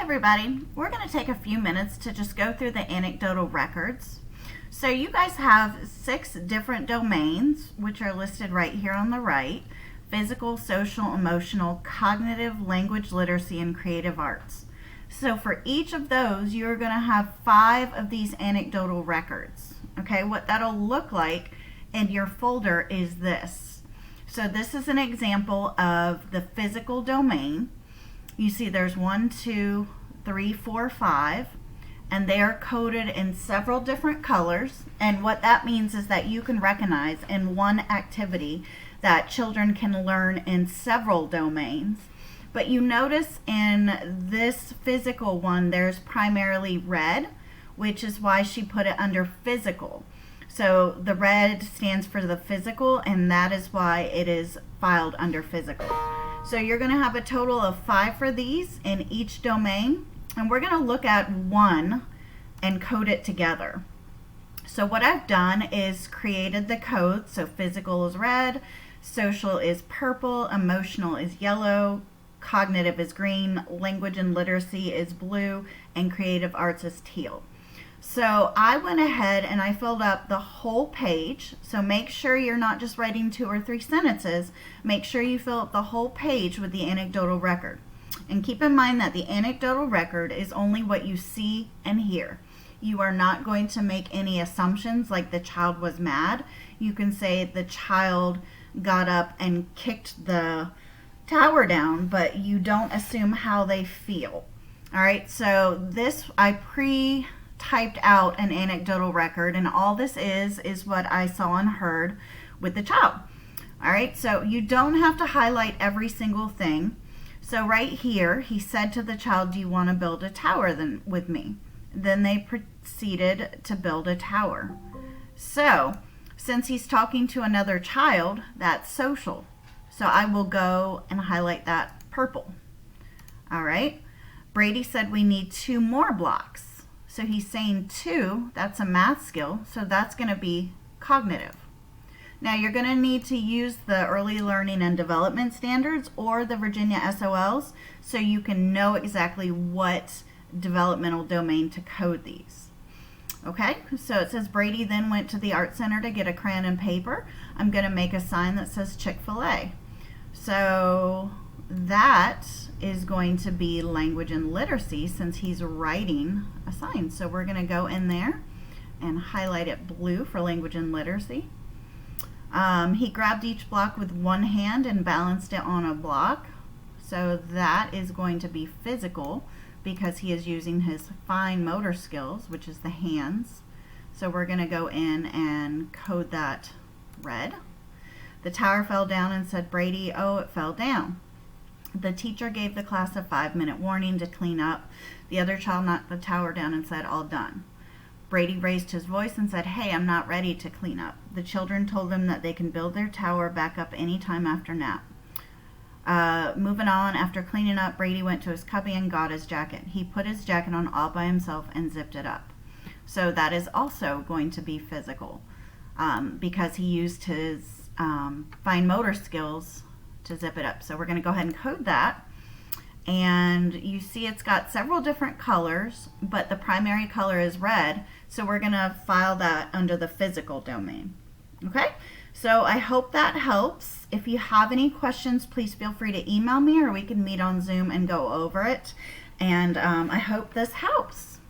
everybody, we're going to take a few minutes to just go through the anecdotal records. So you guys have 6 different domains, which are listed right here on the right: physical, social, emotional, cognitive, language literacy, and creative arts. So for each of those, you're going to have 5 of these anecdotal records. Okay, what that'll look like in your folder is this. So this is an example of the physical domain. You see there's 1, 2, 3, 4, 5, and they are coded in several different colors. And what that means is that you can recognize in one activity that children can learn in several domains. But you notice in this physical one, there's primarily red, which is why she put it under physical. So the red stands for the physical, and that is why it is filed under physical. So you're going to have a total of 5 for these in each domain, and we're going to look at one and code it together. So what I've done is created the code. So physical is red, social is purple, emotional is yellow, cognitive is green, language and literacy is blue, and creative arts is teal. So I went ahead and I filled up the whole page. So make sure you're not just writing 2 or 3 sentences. Make sure you fill up the whole page with the anecdotal record. And keep in mind that the anecdotal record is only what you see and hear. You are not going to make any assumptions like the child was mad. You can say the child got up and kicked the tower down, but you don't assume how they feel. All right, so this I typed out an anecdotal record, and all this is what I saw and heard with the child. All right, so you don't have to highlight every single thing. So right here, he said to the child, "Do you want to build a tower with me?" Then they proceeded to build a tower. So since he's talking to another child, that's social. So I will go and highlight that purple. All right, Brady said we need 2 more blocks. So he's saying 2, that's a math skill, so that's going to be cognitive. Now you're going to need to use the Early Learning and Development Standards or the Virginia SOLs so you can know exactly what developmental domain to code these. Okay, so it says Brady then went to the Art Center to get a crayon and paper. I'm going to make a sign that says Chick-fil-A. So that is going to be language and literacy since he's writing a sign. So we're going to go in there and highlight it blue for language and literacy. He grabbed each block with one hand and balanced it on a block. So that is going to be physical because he is using his fine motor skills, which is the hands. So we're going to go in and code that red. The tower fell down and said, "Brady, oh, it fell down." The teacher gave the class a 5-minute warning to clean up. The other child knocked the tower down and said, "All done." Brady raised his voice and said, "Hey, I'm not ready to clean up." The children told him that they can build their tower back up anytime after nap. Moving on, after cleaning up, Brady went to his cubby and got his jacket. He put his jacket on all by himself and zipped it up. So that is also going to be physical because he used his fine motor skills to zip it up. So we're going to go ahead and code that. And you see it's got several different colors, but the primary color is red. So we're going to file that under the physical domain. Okay, so I hope that helps. If you have any questions, please feel free to email me or we can meet on Zoom and go over it. And I hope this helps.